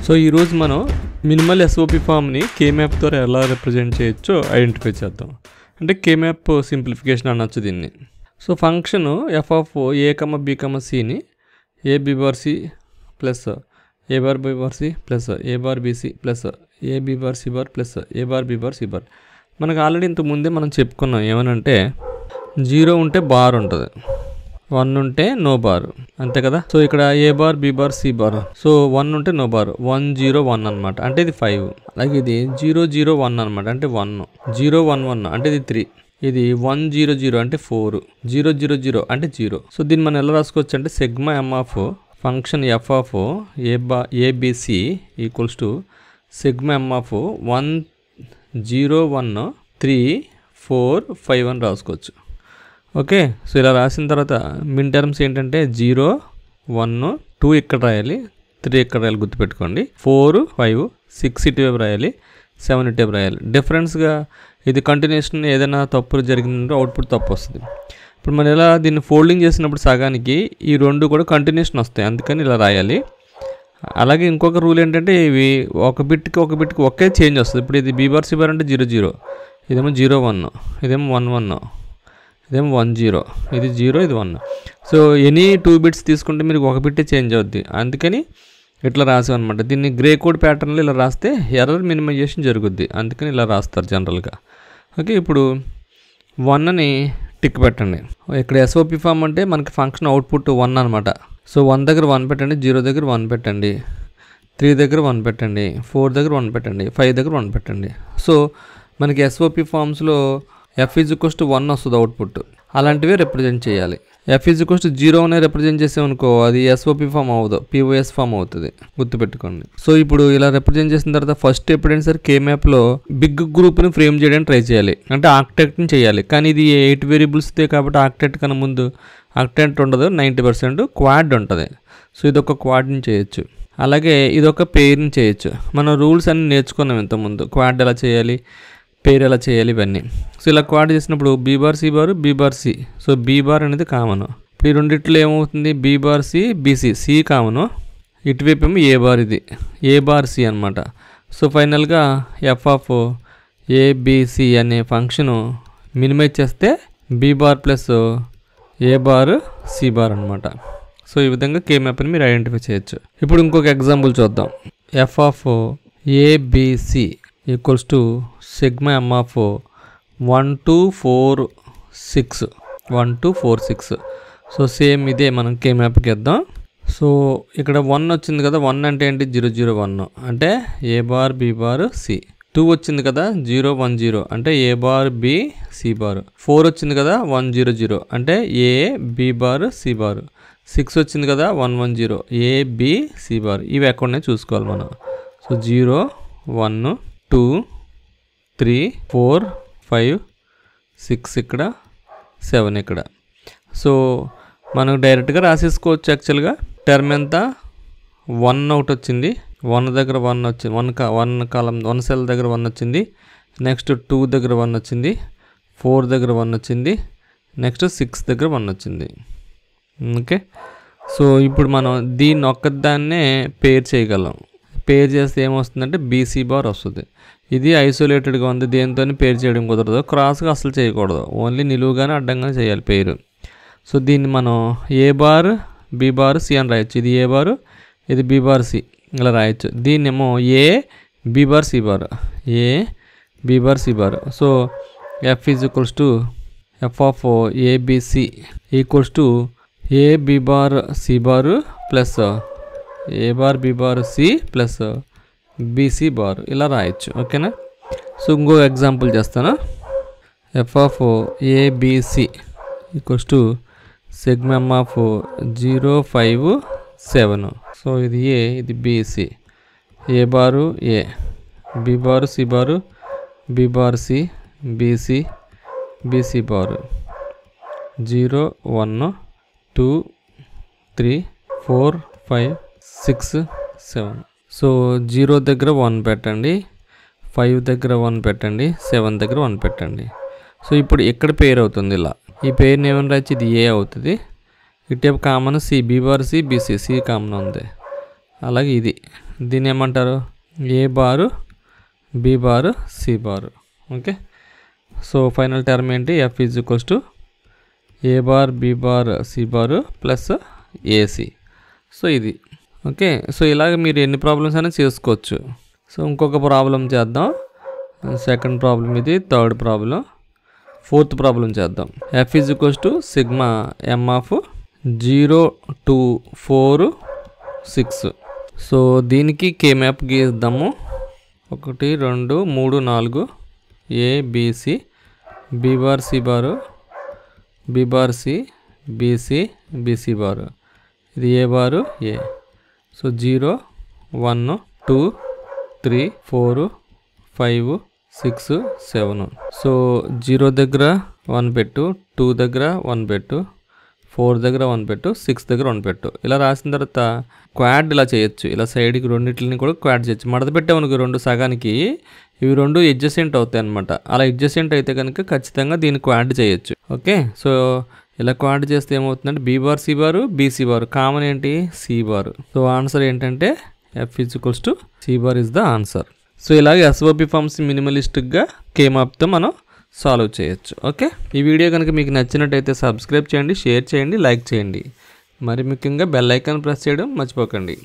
So ఈరోజు మనం minimal SOP ఫామ్ని కేమ్యాప్ ద్వారా ఎలా రిప్రజెంట్ చేయొచ్చో ఐడెంటిఫై చేద్దాం. అంటే కేమ్యాప్ సింప్లిఫికేషన్ అనొచ్చు దీన్ని. So function F of A comma B comma సిని A B bar C plus A bar B bar C plus A bar BC plus A B bar C bar plus A bar B bar C bar. మనకు already ఇంత ముందే మనం చెప్పుకున్నాం ఏమనంటే 0 ఉంటే bar ఉంటుంది, 1 ఉంటే నో బార్, అంతే కదా. సో ఇక్కడ A bar B bar C bar. So 1 ఉంటే నో బార్, 1 0 1 అనమాట, అంటే ఇది 5. అలాగే ఇది 0 0 1 అనమాట, అంటే 1. 0 1 1 అంటే ఇది 3. ఇది 1 0 0 అంటే 4. 0 0 0 అంటే 0. సో దీన్ని మనం ఎలా రాసుకోవచ్చు అంటే sigma M of function F of ABC equals to sigma M of 1 0 1 3 4 5 అని రాసుకోవచ్చు. ఓకే, సో ఇలా రాసిన తర్వాత మిన్ టర్మ్స్ ఏంటంటే 0 1 2 ఇక్కడ రాయాలి, 3 ఇక్కడ రాయాలి, గుర్తుపెట్టుకోండి. 4 5 6 ఇటువైపు రాయాలి, 7 ఇటువైపు రాయాలి. డిఫరెన్స్గా ఇది కంటిన్యూషన్ ఏదైనా తప్పు జరిగిందంటే అవుట్పుట్ తప్పు వస్తుంది. ఇప్పుడు మనం ఇలా దీన్ని ఫోల్డింగ్ చేసినప్పుడు సగానికి ఈ రెండు కూడా కంటిన్యూషన్ వస్తాయి, అందుకని ఇలా రాయాలి. అలాగే ఇంకొక రూల్ ఏంటంటే ఇవి ఒక బిట్కి ఒకే చేంజ్ వస్తుంది. ఇప్పుడు ఇది బీ బార్ సి బార్ అంటే 0 0, ఇదేమో 0 1, ఇదేమో 1 1, ఇదేమో 1 0, ఇది 0 ఇది 1. సో ఎనీ 2 బిట్స్ తీసుకుంటే మీరు ఒక బిట్టే చేంజ్ అవుద్ది, అందుకని ఇట్లా రాసామన్నమాట. దీన్ని గ్రే కోడ్ ప్యాటర్న్లో ఇలా రాస్తే ఎర్రర్ మినిమైజేషన్ జరుగుద్ది, అందుకని ఇలా రాస్తారు జనరల్గా. ఓకే, ఇప్పుడు 1ని టిక్ పెట్టండి. ఇక్కడ ఎస్ఓపి ఫామ్ అంటే మనకి ఫంక్షన్ అవుట్పుట్ 1 అనమాట. సో 1 దగ్గర 1 పెట్టండి, 0 దగ్గర 1 పెట్టండి, 3 దగ్గర 1 పెట్టండి, 4 దగ్గర 1 పెట్టండి, 5 దగ్గర 1 పెట్టండి. సో మనకి ఎస్ఓపి ఫామ్స్లో ఎఫ్ ఈజ్ ఈక్వల్స్ టు 1 వస్తుంది అవుట్పుట్. అలాంటివే రిప్రజెంట్ చేయాలి. ఎఫ్ ఈజ్ ఈక్వల్స్ టు 0 అనే రిప్రజెంట్ చేసామనుకో అది ఎస్ఓపి ఫామ్ అవ్వదు, పిఓఎస్ ఫామ్ అవుతుంది, గుర్తుపెట్టుకోండి. సో ఇప్పుడు ఇలా రిప్రజెంట్ చేసిన తర్వాత ఫస్ట్ ఎప్పుడైనా సరే కేమ్యాప్లో బిగ్ గ్రూప్ని ఫ్రేమ్ చేయడానికి ట్రై చేయాలి, అంటే ఆర్కిటెక్ట్ని చేయాలి. కానీ ఇది 8 వేరియబుల్స్దే కాబట్టి ఆర్కిటెక్ట్ కన్నా ముందు ఆర్కిటెక్ట్ ఉండదు, 90% క్వాడ్ ఉంటుంది. సో ఇదొక క్వాడ్ని చేయొచ్చు, అలాగే ఇదొక పెయిర్ని చేయొచ్చు. మనం రూల్స్ అన్ని నేర్చుకున్నాం ఇంతకుముందు, క్వాడ్ ఎలా చేయాలి, పేరు ఎలా చేయాలి, ఇవన్నీ. సో ఇలా క్వాడ్ చేసినప్పుడు B bar C bar B bar C. So B bar అనేది కామన్. ఇప్పుడు ఈ రెండిట్లో ఏమవుతుంది, B bar C BC, C common, ఇటువైపు ఏమో ఏ బార్, ఇది ఏ బార్ సి అనమాట. సో ఫైనల్గా ఎఫ్ ఆఫ్ ఏబిసి అనే ఫంక్షను మినిమైజ్ చేస్తే B bar plus A bar C bar అనమాట. సో ఈ విధంగా కేమ్యాప్ని మీరు ఐడెంటిఫై చేయొచ్చు. ఇప్పుడు ఇంకొక ఎగ్జాంపుల్ చూద్దాం. F of ABC equals to sigma M of 1 2 4 6 1 2 4 6. So same ఇదే మనం కేమ్యాప్కి ఇద్దాం. సో ఇక్కడ 1 వచ్చింది కదా, 1 అంటే ఏంటి, 0 0 1 అంటే A bar B bar C. 2 వచ్చింది కదా, 0 1 0 అంటే A bar B C bar. 4 వచ్చింది కదా, 1 0 0 అంటే A B bar C bar. 6 వచ్చింది కదా, 1 1 0 ఏ బి సి బార్. ఇవి ఎక్కడనే చూసుకోవాలి మనం. సో 0 1 2 3 4 5 6 ఇక్కడ 7 ఇక్కడ. సో మనం డైరెక్ట్గా రాసేసుకోవచ్చు. యాక్చువల్గా టర్మ్ ఎంత, 1 ఒకటి వచ్చింది, 1 దగ్గర 1 వచ్చింది, 1 కాలం 1 సెల్ దగ్గర 1 వచ్చింది, నెక్స్ట్ 2 దగ్గర 1 వచ్చింది, 4 దగ్గర 1 వచ్చింది, నెక్స్ట్ 6 దగ్గర 1 వచ్చింది. ఓకే, సో ఇప్పుడు మనం దీన్ని ఒక్కదాన్నే పేర్ చేయగలం. పేర్ చేస్తే ఏమొస్తుందంటే బీసీ బార్ వస్తుంది. ఇది ఐసోలేటెడ్గా ఉంది, దేంతో పేరు చేయడం కుదరదు, క్రాస్గా అసలు చేయకూడదు, ఓన్లీ నిలువుగానే అడ్డంగానే చేయాలి పేరు. సో దీన్ని మనం ఏ బార్ బి బార్ సి అని రాయొచ్చు. ఇది ఏ బారు, ఇది బి బార్ సి, ఇలా రాయొచ్చు. దీన్నేమో A B bar C bar, A B bar C bar. So F is equals to F of ABC equals to A B bar C bar plus A bar B bar C plus BC bar, ఇలా రాయొచ్చు. ఓకేనా. So ఇంకో example చేస్తాను. F of ABC equals to sigma M of 0 5 7. So ఇది A, ఇది BC, A bar A, B bar C bar, B bar C BC, BC bar 0 1 2 3 4 5 6 7. So 0 దగ్గర 1 పెట్టండి, 5 దగ్గర 1 పెట్టండి, 7 దగ్గర 1 పెట్టండి. సో ఇప్పుడు ఇక్కడ పేరు అవుతుంది ఇలా. ఈ పేరుని ఏమని రాయొచ్చు, ఇది ఏ అవుతుంది. ఇటేపు common C, B bar C BC, C common ఉంది. అలాగే ఇది దీన్ని ఏమంటారు? A bar B bar C bar. Okay, so final term ఏంటి? F is equals to A bar B bar C bar plus AC. So ఇది okay. So ఇలాగ మీరు ఎన్ని ప్రాబ్లమ్స్ అయినా చేసుకోవచ్చు. సో ఇంకొక ప్రాబ్లం చేద్దాం. సెకండ్ ప్రాబ్లం ఇది, థర్డ్ ప్రాబ్లం. ఫోర్త్ ప్రాబ్లం చేద్దాం. F is equals to sigma M of 0 2 4 6. So దీనికి కే మ్యాప్ గీద్దాము. 1 2 3 4 ABC B bar C bar B bar C BC BC bar. ఇది A bar A. So 0 1 2 3 4 5 6 7. So 0 దగ్గర 1 పెట్టు, 2 దగ్గర 1 పెట్టు, 4 దగ్గర 1 పెట్టు, 6 దగ్గర 1 పెట్టు. ఇలా రాసిన తర్వాత క్వాడ్ ఇలా చేయొచ్చు. ఇలా సైడ్కి రెండింటిని కూడా క్వాడ్ చేయొచ్చు. మడత పెట్టామనుకో రెండు సగానికి, ఇవి రెండు అడ్జసెంట్ అవుతాయి అనమాట. అలా అడ్జసెంట్ అయితే కనుక ఖచ్చితంగా దీన్ని క్వాడ్ చేయొచ్చు. ఓకే, సో ఇలా క్వాడ్ చేస్తే ఏమవుతుందంటే B bar C bar BC bar, common ఏంటి? C bar. సో ఆన్సర్ ఏంటంటే F is equals to C bar is the answer. So ఇలాగే ఎస్ఓపి ఫార్మ్స్ మినిమలిస్టిక్గా కే మ్యాప్తో మనం సాల్వ్ చేయొచ్చు. ఓకే, ఈ వీడియో కనుక మీకు నచ్చినట్టయితే సబ్స్క్రైబ్ చేయండి, షేర్ చేయండి, లైక్ చేయండి. మరి ముఖ్యంగా బెల్ ఐకాన్ ప్రెస్ చేయడం మర్చిపోకండి.